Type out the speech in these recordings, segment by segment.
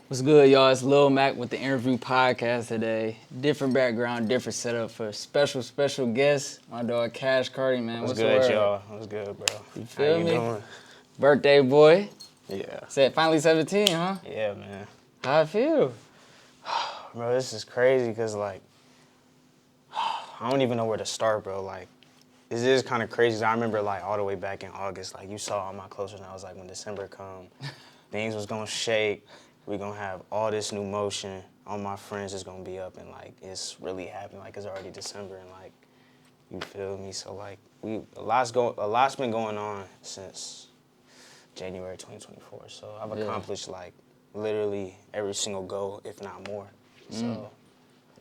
What's good, y'all? It's Lil Mac with the Interview Podcast today. Different background, different setup for special guest. My dog Cash CARTI, man. What's the good, word? y'all? What's good, bro? You feel How you me? doing? Birthday boy. Yeah. Said finally 17, huh? Yeah, man. How I feel? Bro, this is crazy because, like, I don't even know where to start, bro. Like, this is kind of crazy. I remember, like, all the way back in August, like, you saw all my closers, and I was like, when December come, things was going to shake. We going to have all this new motion. All my friends is going to be up, and, like, it's really happening. Like, it's already December, and, like, you feel me? So, like, a lot's been going on since January 2024. So I've accomplished like literally every single goal, if not more. So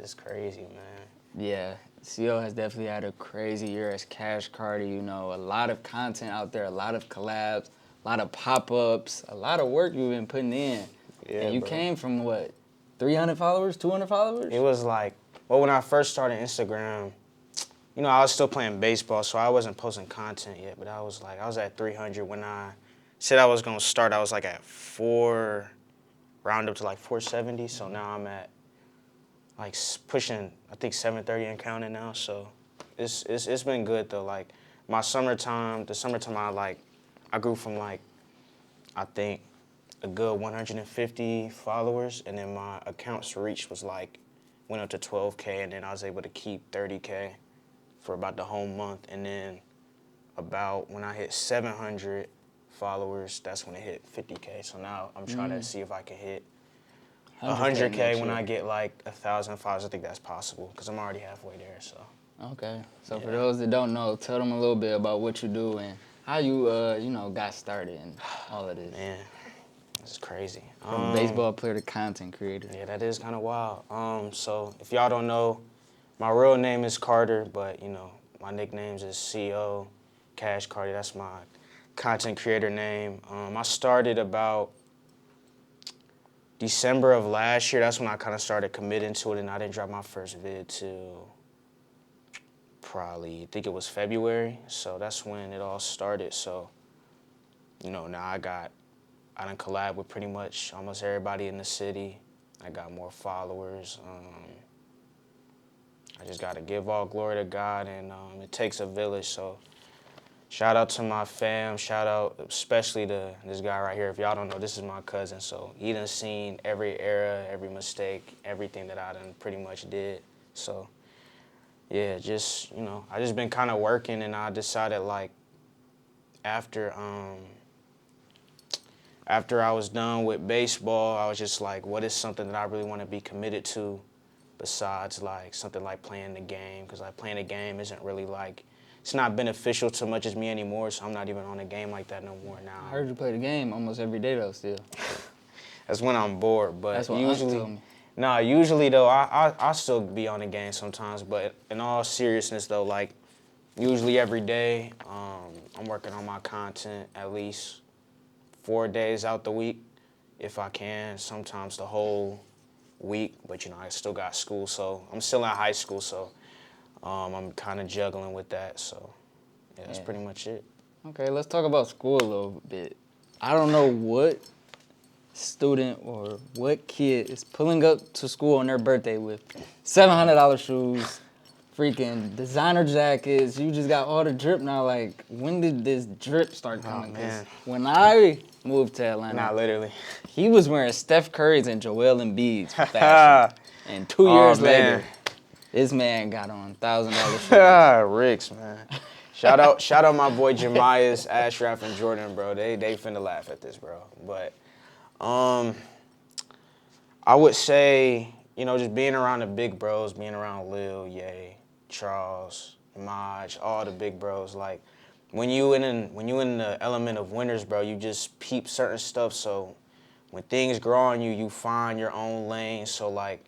it's crazy, man. Yeah, CO has definitely had a crazy year as Cash CARTI. You know, a lot of content out there, a lot of collabs, a lot of pop-ups, a lot of work you've been putting in. Yeah, and you bro. came from what, 300 followers, 200 followers? It was like, well, when I first started Instagram, you know, I was still playing baseball, so I wasn't posting content yet, but I was at 300 when I said I was gonna start. I was like at round up to like 470. So now I'm at like pushing, I think 730 and counting now. So it's been good though. Like the summertime, I grew from like, I think a good 150 followers, and then my accounts reach went up to 12K, and then I was able to keep 30K for about the whole month, and then about when I hit 700 followers, that's when it hit 50K. So now I'm trying to see if I can hit 100K when I get like 1,000 followers. I think that's possible because I'm already halfway there. So. Okay. So for those that don't know, tell them a little bit about what you do and how you got started and all of this. Man, this is crazy. From baseball player to content creator. Yeah, that is kind of wild. So if y'all don't know, my real name is Carter, but you know my nicknames is CO, Cash CARTI. That's my content creator name. I started about December of last year. That's when I kind of started committing to it, and I didn't drop my first vid till probably, I think it was February. So that's when it all started. So, you know, now I done collab with pretty much almost everybody in the city. I got more followers. I just got to give all glory to God, and it takes a village. So shout out to my fam. Shout out especially to this guy right here. If y'all don't know, this is my cousin. So he done seen every era, every mistake, everything that I done pretty much did. So yeah, just, you know, I just been kind of working, and I decided like after I was done with baseball, I was just like, what is something that I really want to be committed to besides like something like playing the game? Because like playing the game isn't really like, it's not beneficial to much as me anymore, so I'm not even on the game like that no more now. I heard you play the game almost every day though still. That's when I'm bored, but That's what usually, told me. Nah, usually though, I still be on the game sometimes, but in all seriousness though, like usually every day, I'm working on my content at least 4 days out the week if I can, sometimes the whole week, but you know, I still got school, so I'm still in high school, so I'm kind of juggling with that, so yeah, that's pretty much it. Okay, let's talk about school a little bit. I don't know what student or what kid is pulling up to school on their birthday with $700 shoes, freaking designer jackets. You just got all the drip now. Like, when did this drip start coming? Oh, man. When I moved to Atlanta, Nah, literally. he was wearing Steph Curry's and Joel Embiid's fashion. And 2 years later, this man got on $1,000 shoes. Ricks, man. Shout out my boy Jemias, Ashraf, and Jordan, bro. They finna laugh at this, bro. But I would say, you know, just being around the big bros, being around Lil, Ye, Charles, Maj, all the big bros, like when you in the element of winners, bro, you just peep certain stuff. So when things grow on you, you find your own lane. So like,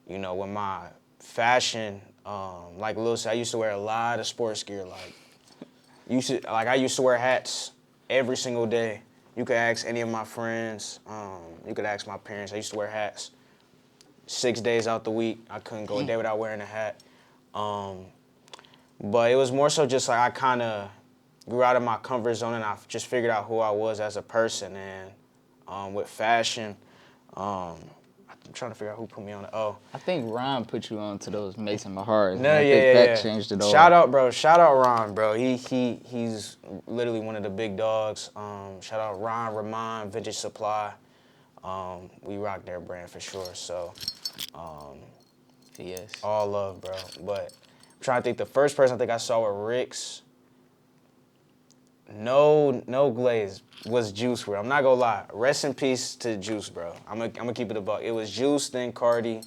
you know, with my fashion, like Lil said, I used to wear a lot of sports gear. Like I used to wear hats every single day. You could ask any of my friends. You could ask my parents. I used to wear hats 6 days out the week. I couldn't go a day without wearing a hat. But it was more so just like I kind of grew out of my comfort zone, and I just figured out who I was as a person. And with fashion, I'm trying to figure out who put me on it. Oh. I think Ron put you on to those Mason Mahars. No, I yeah, think yeah, that yeah. changed it all. Shout out, bro. Shout out Ron, bro. He's literally one of the big dogs. Shout out Ron, Ramon, Vintage Supply. We rock their brand for sure. So, Yes. all love, bro. But I'm trying to think. The first person I think I saw with Rick's, no glaze, was Juice, bro. I'm not gonna lie. Rest in peace to Juice, bro. I'm gonna keep it a buck. It was Juice, then CARTI,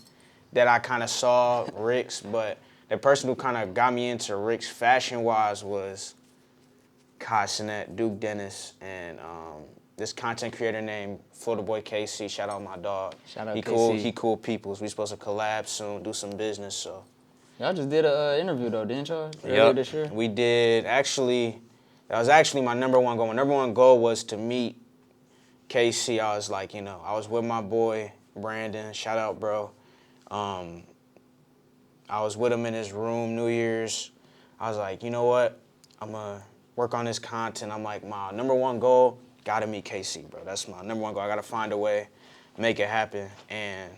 that I kind of saw Rick's, but the person who kind of got me into Rick's fashion-wise was Kai Sinet, Duke Dennis, and this content creator named FLoridaBoyKC. Shout out my dog. Shout out he KC. cool. He cool peoples. We supposed to collab soon, do some business. So. Y'all just did an interview though, didn't y'all? Earlier this year. We did. Actually, that was actually my number one goal. My number one goal was to meet KC. I was like, I was with my boy Brandon. Shout out, bro. I was with him in his room New Year's. I was like, you know what? I'm going to work on this content. I'm like, my number one goal, got to meet KC, bro. That's my number one goal. I got to find a way, make it happen. And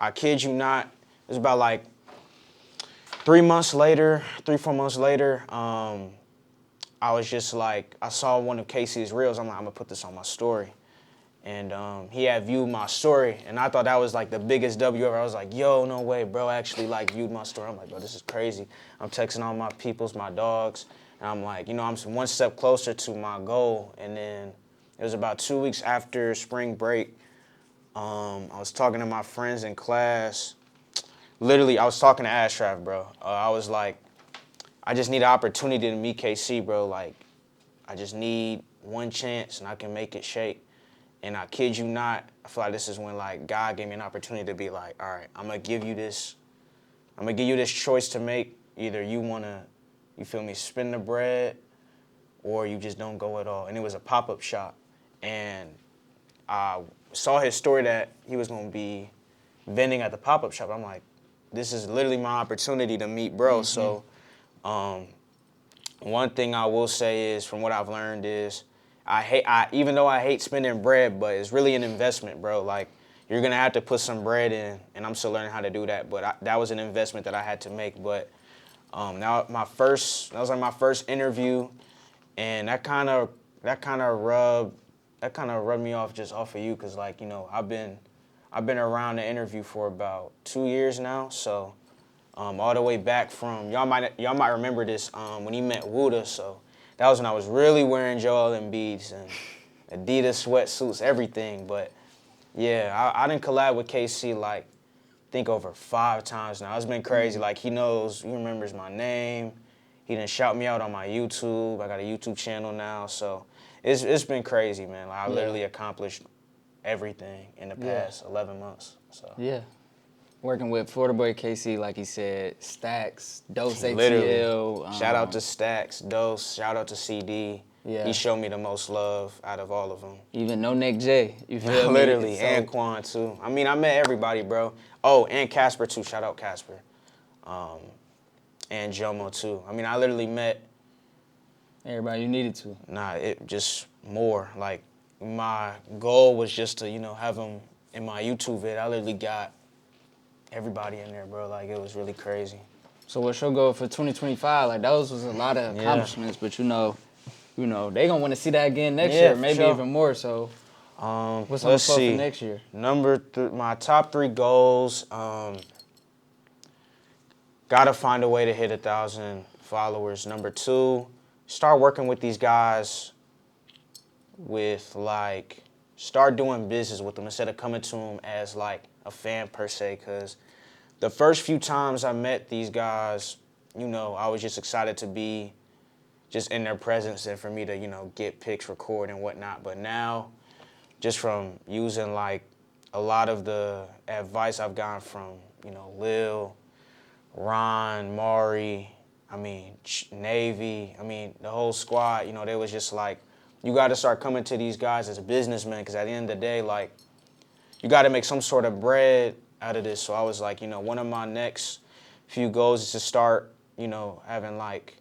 I kid you not, it was about like 4 months later, I was just like, I saw one of KC's reels. I'm like, I'm going to put this on my story. And he had viewed my story, and I thought that was like the biggest W ever. I was like, yo, no way, bro, actually like viewed my story. I'm like, bro, this is crazy. I'm texting all my peoples, my dogs, and I'm like, I'm one step closer to my goal. And then it was about 2 weeks after spring break. I was talking to my friends in class. Literally, I was talking to Ashraf, bro. I was like, I just need an opportunity to meet KC, bro. Like, I just need one chance, and I can make it shake. And I kid you not, I feel like this is when like God gave me an opportunity to be like, all right, I'm gonna give you this choice to make. Either you wanna, you feel me, spin the bread, or you just don't go at all. And it was a pop-up shop. And I saw his story that he was gonna be vending at the pop-up shop. I'm like, this is literally my opportunity to meet bro. So one thing I will say is, from what I've learned is, even though I hate spending bread, but it's really an investment, bro. Like, you're gonna have to put some bread in, and I'm still learning how to do that. But that was an investment that I had to make. But that was like my first interview, and that kind of rubbed me off just off of you, cause like I've been around the interview for about 2 years now, so all the way back from y'all might remember this when he met Wuda, so. That was when I was really wearing Joel Embiid's and Adidas sweatsuits, everything. But yeah, I didn't collab with KC like, I think over 5 times now. It's been crazy. Like, he remembers my name. He done shout me out on my YouTube. I got a YouTube channel now. So it's been crazy, man. Like, I literally accomplished everything in the past 11 months. So yeah. Working with FLoridaBoyKC, like he said, Stacks, Dose ATL. Literally. Shout out to Stacks, Dose, shout out to CD. Yeah. He showed me the most love out of all of them. Even Noneck J, you feel me? Literally, and Quan too. I mean, I met everybody, bro. Oh, and Casper too. Shout out Casper. And Jomo too. I mean, I literally met everybody you needed to. Nah, it just more. Like, my goal was just to, have them in my YouTube vid. I literally got everybody in there, bro. Like, it was really crazy. So what's your goal for 2025? Like, those was a lot of accomplishments, but they gonna want to see that again next year, maybe even more. So what's on the for next year? My top 3 goals. Gotta find a way to hit 1,000 followers. Number 2, start working with these guys start doing business with them instead of coming to them as like a fan per se, because the first few times I met these guys, I was just excited to be just in their presence and for me to, get pics, record, and whatnot. But now, just from using like a lot of the advice I've gotten from, Lil, Ron, Maury, Navy, the whole squad, they was just like, you got to start coming to these guys as businessmen, because at the end of the day, like, you got to make some sort of bread out of this. So I was like, one of my next few goals is to start, having like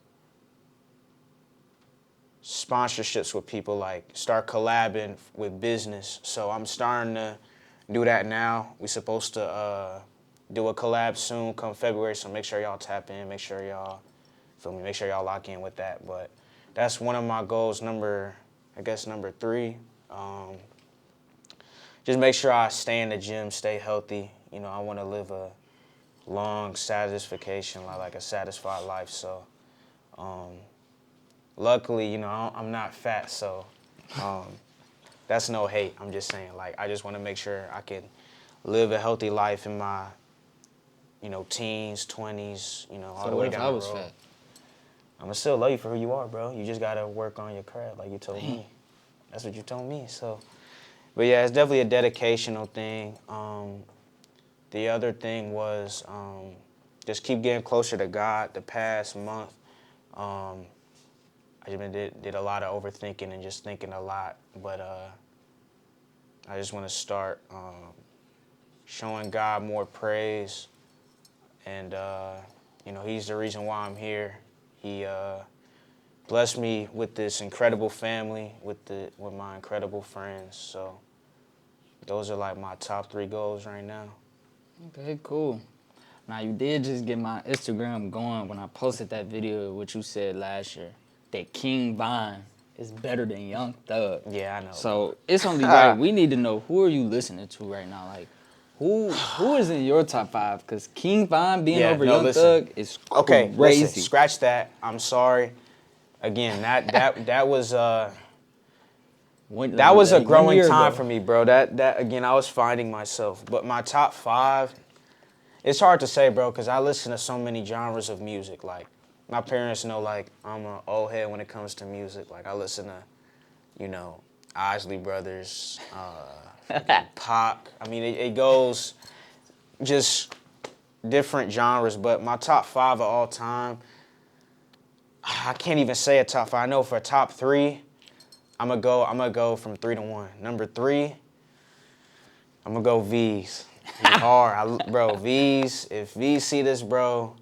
sponsorships with people, like start collabing with business. So I'm starting to, do that now. We supposed to do a collab soon come February, so make sure y'all tap in. Make sure y'all, feel me, make sure y'all lock in with that. But that's one of my goals, number 3. Just make sure I stay in the gym, stay healthy. You know, I want to live a long satisfaction, like a satisfied life. So, luckily, you know, I'm not fat, so that's no hate. I'm just saying, like, I just want to make sure I can live a healthy life in my, you know, teens, 20s, you know, all the way down the road. Fat? I'm gonna still love you for who you are, bro. You just gotta work on your craft, like you told me. That's what you told me. So, but yeah, it's definitely a dedicational thing. The other thing was just keep getting closer to God. The past month, I just did a lot of overthinking and just thinking a lot. But I just want to start showing God more praise. And, you know, he's the reason why I'm here. He blessed me with this incredible family, with my incredible friends. So those are like my top 3 goals right now. Okay, cool. Now, you did just get my Instagram going when I posted that video of what you said last year, that King Von is better than Young Thug. Yeah, I know. So it's only right. We need to know, who are you listening to right now? Like, who is in your top 5? Because King Von being over Young Thug is crazy. Okay, listen, scratch that. I'm sorry. Again, that was a growing time for me, bro. That again, I was finding myself. But my top 5, it's hard to say, bro, because I listen to so many genres of music. Like, my parents know, like, I'm an old head when it comes to music. Like, I listen to, you know, Isley Brothers, Pac. I mean, it goes just different genres. But my top 5 of all time, I can't even say a top 5. I know for a top 3, I'm gonna go from 3 to 1. Number 3, I'm gonna go V's. He's hard, bro. V's. If V's see this, bro,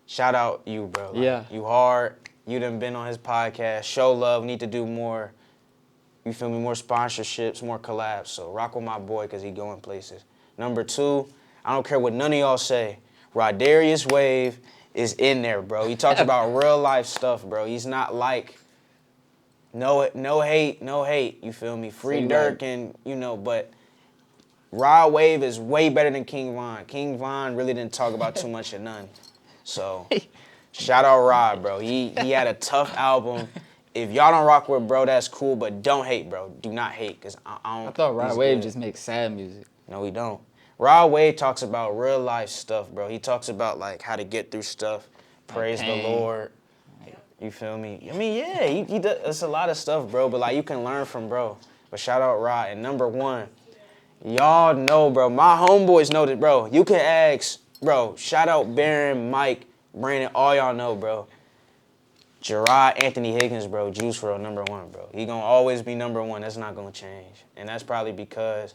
shout out you, bro. Like, yeah. You hard. You done been on his podcast. Show love. Need to do more. You feel me? More sponsorships, more collabs. So rock with my boy, cause he going places. Number 2, I don't care what none of y'all say. Rodarius Wave is in there, bro. He talks about real life stuff, bro. He's not like no hate. You feel me? Free Dirk and you know, but Rod Wave is way better than King Von. King Von really didn't talk about too much of none. So shout out Rod, bro. He had a tough album. If y'all don't rock with bro, that's cool, but don't hate, bro. Do not hate, cause I don't. I thought Rod Wave just makes sad music. No, he don't. Rod Wave talks about real life stuff, bro. He talks about like how to get through stuff, praise the Lord. You feel me? I mean, yeah, he does. It's a lot of stuff, bro. But like you can learn from bro. But shout out Rod. And number 1, y'all know, bro. My homeboys know that, bro. You can ask, bro. Shout out Baron, Mike, Brandon. All y'all know, bro. Gerard Anthony Higgins, bro. Juice WRLD, number 1, bro. He gonna always be number 1. That's not gonna change. And that's probably because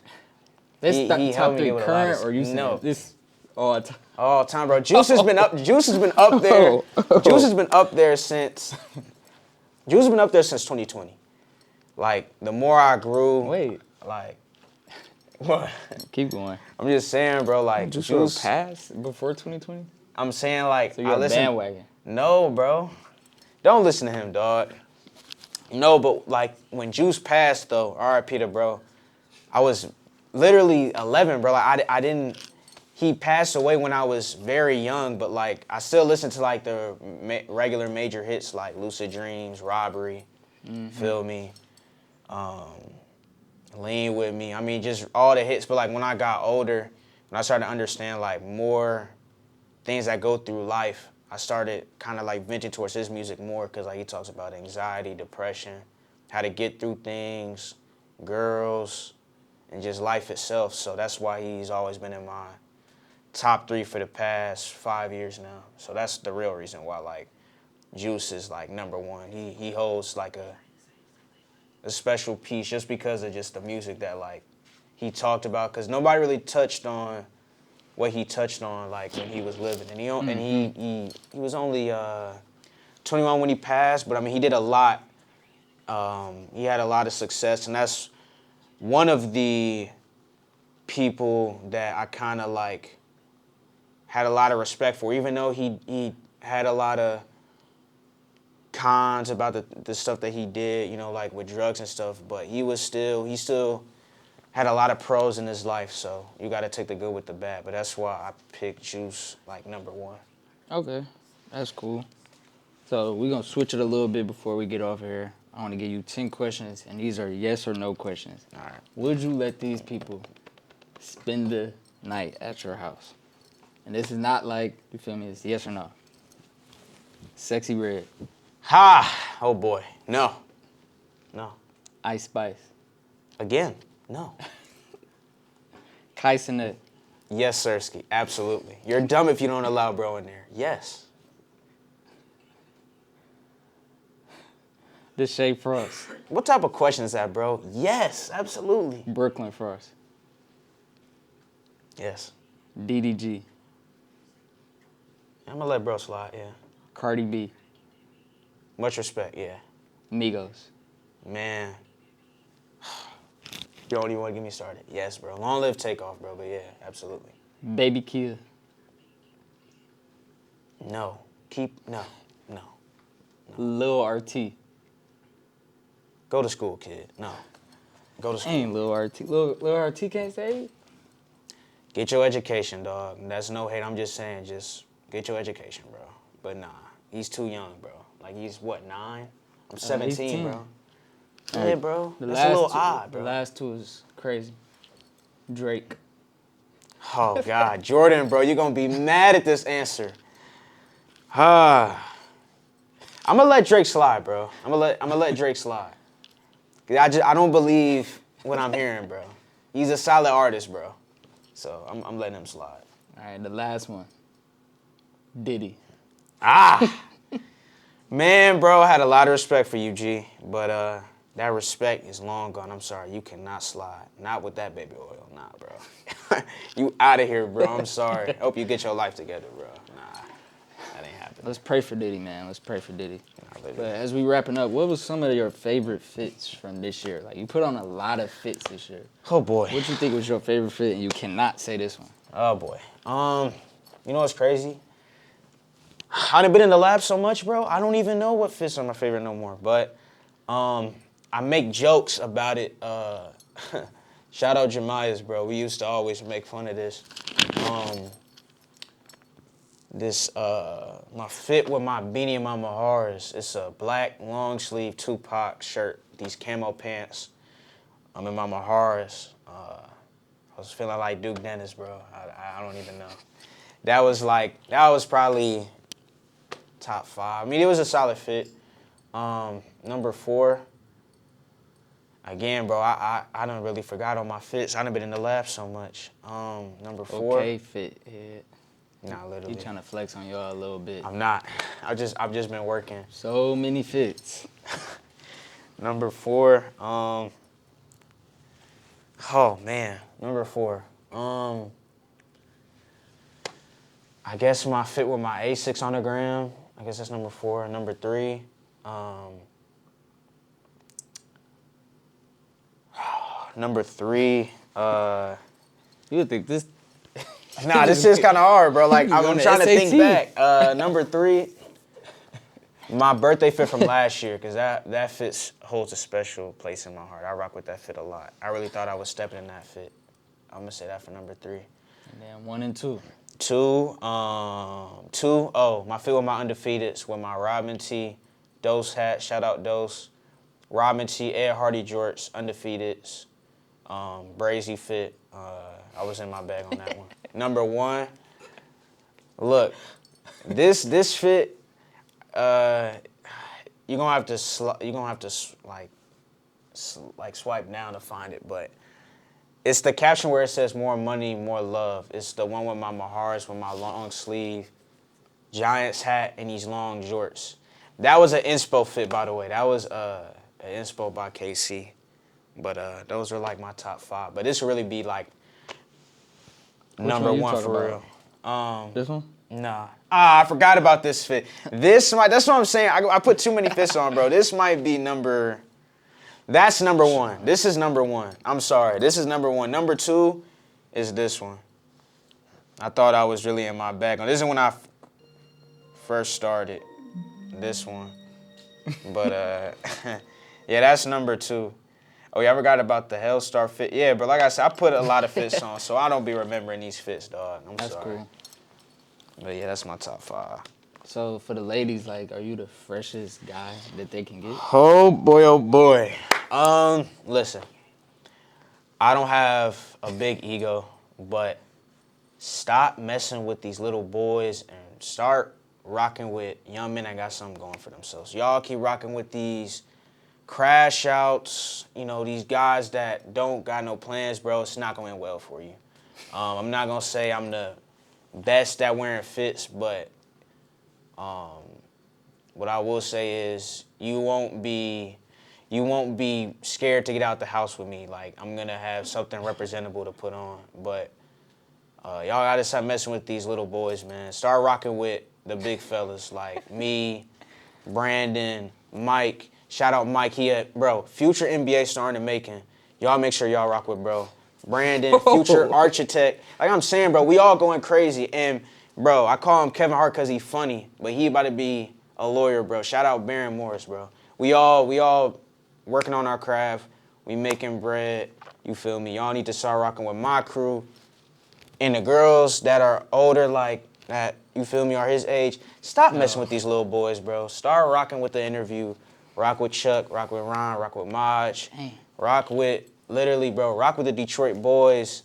he helped me get with a lot of. Or you know this all time? All time, bro. Juice has been up. Juice has been up there. Juice has been up there since. Juice has been up there since 2020. Like the more I grew. Wait. Like. What? Keep going. I'm just saying, bro. Like Juice passed before 2020. I'm saying like so you're a bandwagon. No, bro. Don't listen to him, dog. No, but like when Juice passed though, R.I.P. to bro. I was literally 11, bro. Like I didn't. He passed away when I was very young, but like I still listen to like the regular major hits like Lucid Dreams, Robbery, Feel Me, Lean With Me. I mean, just all the hits. But like when I got older, when I started to understand like more things that go through life, I started kind of like venting towards his music more because like he talks about anxiety, depression, how to get through things, girls, and just life itself. So that's why he's always been in my top 3 for the past 5 years now. So that's the real reason why like Juice is like number 1. He holds like a special piece just because of just the music that like he talked about, because nobody really touched on what he touched on like when he was living, and he was only 21 when he passed, but I mean he did a lot. He had a lot of success, and that's one of the people that I kind of like had a lot of respect for, even though he had a lot of cons about the stuff that he did, you know, like with drugs and stuff, but he still had a lot of pros in his life, so you got to take the good with the bad. But that's why I picked Juice like number one. Okay, that's cool. So we're going to switch it a little bit before we get off of here. I want to give you 10 questions, and these are yes or no questions. All right. Would you let these people spend the night at your house? And this is not like, you feel me, it's yes or no. Sexy Red. Ha! Oh boy, no. Ice Spice. Again, no. Kai Cenat. Yes, Sirski, absolutely. You're dumb if you don't allow bro in there. Yes. Deshae Frost. What type of question is that, bro? Yes, absolutely. Brooklyn Frost. Yes. DDG. I'm gonna let bro slide, yeah. Cardi B. Much respect, yeah. Migos. Man. You don't even want to get me started. Yes, bro. Long live Takeoff, bro, but yeah, absolutely. Baby Kia. No. No. Lil RT. Go to school, kid. No. Go to school. Ain't Lil RT. Lil RT can't say it? Get your education, dog. That's no hate. I'm just saying, just get your education, bro. But nah, he's too young, bro. Like, he's, what, 9? I'm 17, bro. Yeah, bro. That's a little odd, bro. The last two is crazy. Drake. Oh, God. Jordan, bro, you're going to be mad at this answer. I'm going to let Drake slide, bro. I'm gonna let Drake slide. I don't believe what I'm hearing, bro. He's a solid artist, bro. So I'm letting him slide. All right, the last one. Diddy. Man, bro, I had a lot of respect for you, G. But that respect is long gone. I'm sorry. You cannot slide. Not with that baby oil. Nah, bro. You out of here, bro. I'm sorry. Hope you get your life together, bro. Nah, that ain't happening. Let's pray for Diddy, man. Let's pray for Diddy. Nah, but as we wrapping up, what was some of your favorite fits from this year? Like, you put on a lot of fits this year. Oh, boy. What you think was your favorite fit? And you cannot say this one. Oh, boy. You know what's crazy? I done been in the lab so much, bro. I don't even know what fits are my favorite no more. But I make jokes about it. Shout out Jemias, bro. We used to always make fun of this. My fit with my Beanie and my Maharas. It's a black long sleeve Tupac shirt. These camo pants. I'm in my Maharas. I was feeling like Duke Dennis, bro. I don't even know. That was probably top 5. I mean, it was a solid fit. Number 4. Again, bro, I done really forgot all my fits. I done been in the lab so much. Number 4. Okay, fit head. Nah, literally. You trying to flex on y'all a little bit. I'm not. I've just been working. So many fits. Number 4. Oh man, number 4. I guess my fit with my A6 on the gram. I guess that's number 4. Number 3. Number 3. You would think this. Nah, this is kind of hard, bro. Like, I'm trying to think back. Number 3, my birthday fit from last year, because that fit holds a special place in my heart. I rock with that fit a lot. I really thought I was stepping in that fit. I'm going to say that for number 3. And then 1 and 2. 2, my fit with my undefeateds with my Rodman T, Dose hat, shout out Dose. Rodman T, Ed Hardy jorts, undefeateds. Brazy fit. I was in my bag on that one. Number 1, look, this fit, you're gonna have to swipe down to find it, but it's the caption where it says "more money, more love." It's the one with my Maharas with my long sleeve, Giants hat, and these long jorts. That was an inspo fit, by the way. That was an inspo by KC. But those are like my top 5. But this really be like number 1 for real. This one? Nah. I forgot about this fit. That's what I'm saying. I put too many fits on, bro. This might be that's number 1. This is number 1. I'm sorry. This is number 1. Number 2 is this one. I thought I was really in my bag. This is when I first started. This one. But, yeah, that's number 2. Oh, yeah, I forgot about the Hellstar fit. Yeah, but like I said, I put a lot of fits on, so I don't be remembering these fits, dog. I'm sorry. That's cool. But, yeah, that's my top 5. So, for the ladies, like, are you the freshest guy that they can get? Oh, boy, oh, boy. Listen. I don't have a big ego, but stop messing with these little boys and start rocking with young men that got something going for themselves. Y'all keep rocking with these crash outs, you know, these guys that don't got no plans, bro. It's not going to end well for you. I'm not going to say I'm the best at wearing fits, but what I will say is you won't be scared to get out the house with me. Like, I'm going to have something representable to put on. But y'all got to stop messing with these little boys, man. Start rocking with the big fellas like me, Brandon, Mike. Shout out Mike. Bro, future NBA star in the making. Y'all make sure y'all rock with bro. Brandon, future architect. Like I'm saying, bro, we all going crazy. And, bro, I call him Kevin Hart because he funny, but he about to be a lawyer, bro. Shout out Baron Morris, bro. We all working on our craft. We making bread. You feel me? Y'all need to start rocking with my crew. And the girls that are older, like that, you feel me, are his age, stop messing with these little boys, bro. Start rocking with the interview. Rock with Chuck, rock with Ron, rock with Maj. Rock with, literally, bro, rock with the Detroit boys.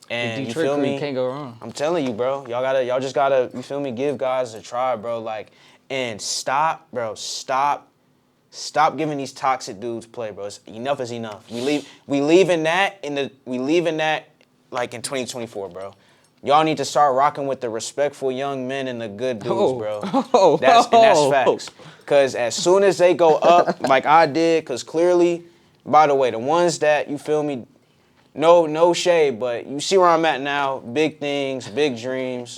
And the Detroit you feel me? Can't go wrong. I'm telling you, bro. Y'all just gotta, you feel me, give guys a try, bro. Like, and stop giving these toxic dudes play, bro. Enough is enough. We leaving that like in 2024, bro. Y'all need to start rocking with the respectful young men and the good dudes, bro. That's facts. Because as soon as they go up, like I did, because clearly, by the way, the ones that, you feel me, no shade, but you see where I'm at now. Big things, big dreams.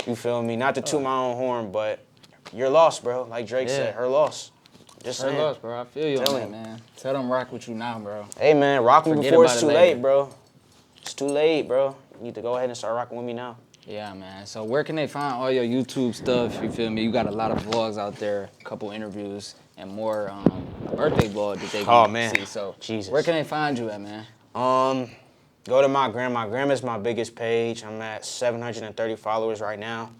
You feel me? Not to toot my own horn, but you're lost, bro. Like Drake said, her loss. Just saying. Her loss, bro. I feel you on that, man. Tell them rock with you now, bro. Hey, man, rock me before it's too late, bro. It's too late, bro. You need to go ahead and start rocking with me now. Yeah, man. So where can they find all your YouTube stuff? You feel me? You got a lot of vlogs out there, a couple interviews, and more a birthday vlog that they can see. So Jesus. Where can they find you at, man? Go to my gram. My gram is my biggest page. I'm at 730 followers right now.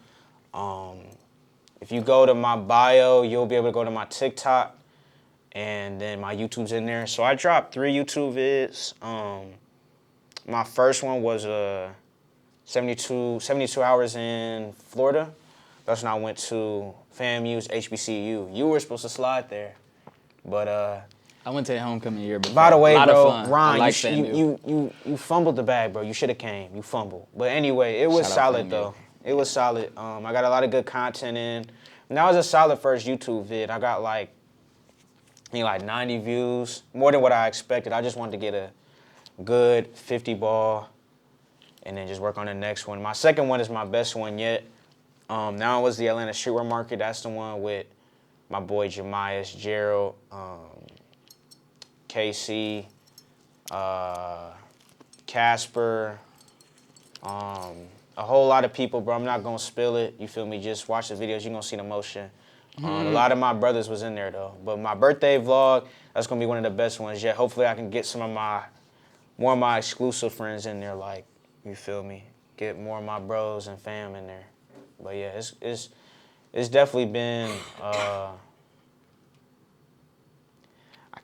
If you go to my bio, you'll be able to go to my TikTok, and then my YouTube's in there. So I dropped 3 YouTube vids. My first one was 72 hours in Florida. That's when I went to FAMU's HBCU. You were supposed to slide there, but I went to the homecoming year before. By the way, bro, fun. Ron, you fumbled the bag, bro. You should have came. You fumbled. But anyway, it was solid though. It was solid. I got a lot of good content in. And that was a solid first YouTube vid. I got like 90 views, more than what I expected. I just wanted to get a good 50 ball and then just work on the next one. My second one is my best one yet. Now it was the Atlanta Streetwear Market. That's the one with my boy Jemias, Gerald, KC, Casper, a whole lot of people, bro. I'm not going to spill it. You feel me? Just watch the videos. You're going to see the motion. A lot of my brothers was in there, though. But my birthday vlog, that's going to be one of the best ones yet. Hopefully I can get more of my exclusive friends in there, like, you feel me? Get more of my bros and fam in there. But, yeah, it's definitely been, I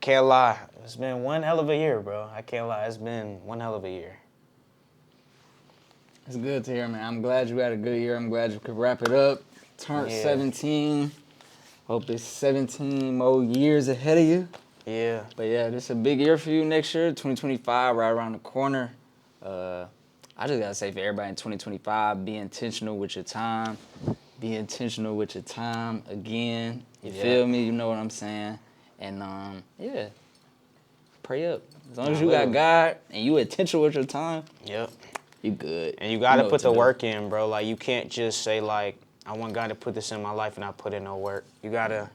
can't lie. It's been one hell of a year, bro. I can't lie. It's been one hell of a year. It's good to hear, man. I'm glad you had a good year. I'm glad you could wrap it up. Turned 17. Hope it's 17 more years ahead of you. Yeah. But yeah, this is a big year for you next year. 2025, right around the corner. I just gotta say for everybody in 2025, be intentional with your time. Be intentional with your time again. You feel me? You know what I'm saying? And yeah, pray up. As long as you got God and you intentional with your time. Yep. You good. And you gotta put the work in, bro. Like, you can't just say, like, I want God to put this in my life and I put in no work. You gotta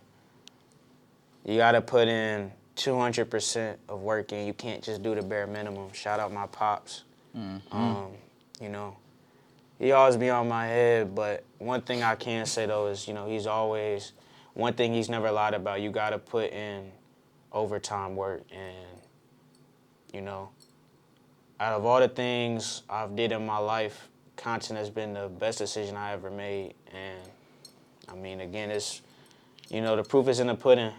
put in 200% of work in. You can't just do the bare minimum. Shout out my pops. you know, he always be on my head. But one thing I can say though is, you know, he's always, one thing he's never lied about. You gotta put in overtime work, and you know, out of all the things I've did in my life, content has been the best decision I ever made. And I mean, again, it's, you know, the proof is in the pudding.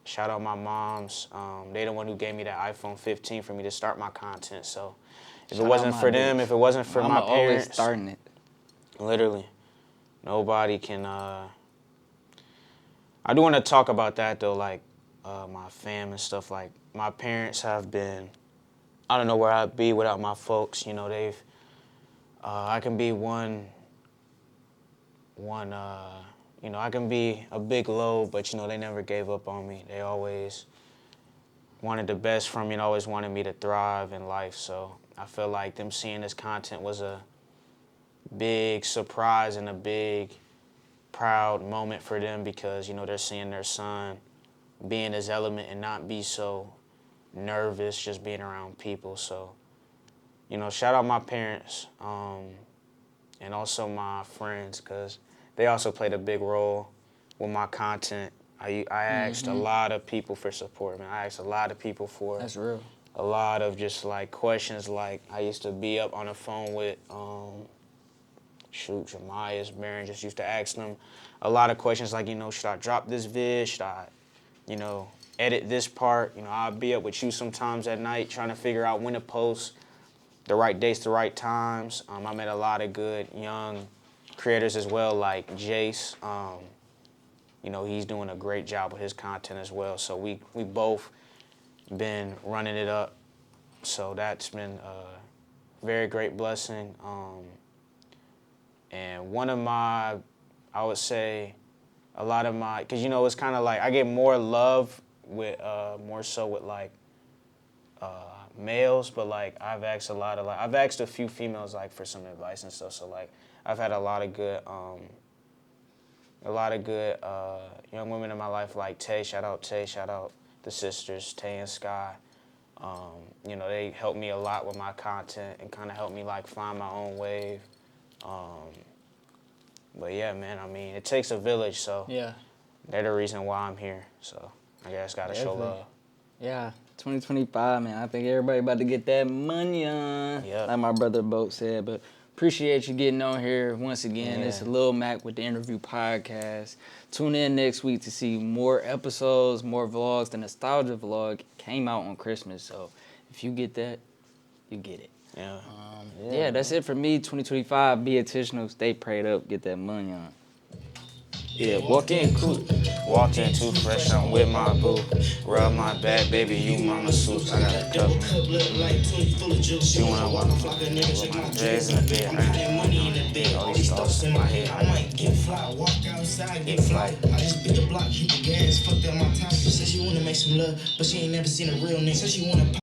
Shout out my moms. They the one who gave me that iPhone 15 for me to start my content. So if it wasn't for them, if it wasn't for my parents, always starting it. Literally, nobody can. I do want to talk about that though, like my fam and stuff. Like my parents have been. I don't know where I'd be without my folks. You know, they've. I can be one. You know, I can be a big load, but you know, they never gave up on me. They always wanted the best from me and always wanted me to thrive in life. So I feel like them seeing this content was a big surprise and a big proud moment for them, because you know, they're seeing their son be in his element and not be so nervous just being around people. So, you know, shout out my parents, and also my friends, because they also played a big role with my content. I asked a lot of people for support, man. I asked a lot of people for That's real. a lot of just like questions. Like I used to be up on the phone with Jemias, Barron, just used to ask them a lot of questions like, you know, should I drop this vid? Should I, you know, edit this part? You know, I'll be up with you sometimes at night trying to figure out when to post, the right dates, the right times. I met a lot of good young creators as well, like Jace. You know, he's doing a great job with his content as well. So we both been running it up. So that's been a very great blessing. And one of my, I would say, a lot of my, because you know, it's kind of like I get more love with, more so with like males, but like I've asked a few females like for some advice and stuff. So like I've had a lot of good young women in my life, like Tay. Shout out the sisters, Tay and Sky. You know, they helped me a lot with my content and kind of helped me like find my own wave. But yeah, man, I mean, it takes a village, so Yeah. they're the reason why I'm here. So I guess gotta show Definitely. love. Yeah, 2025, man. I think everybody about to get that money on. Yep. Like my brother Boat said, but appreciate you getting on here once again. Yeah. It's Lil Mac with the Interview Podcast. Tune in next week to see more episodes, more vlogs. The nostalgia vlog came out on Christmas, so if you get that, you get it. Yeah. Yeah, that's it for me. 2025, be intentional, stay prayed up, get that money on. Yeah, walk in cool. Walked in too fresh, I'm with my boo. Rub my back, baby, you mama suits. I got a cup. She wanna walk with my dreads in the bed. All these thoughts in my head. I might get fly, walk outside, get fly. I just beat the block, keep the gas, fucked up my top. She said she wanna make some love, but she ain't never seen a real nigga. So she wanna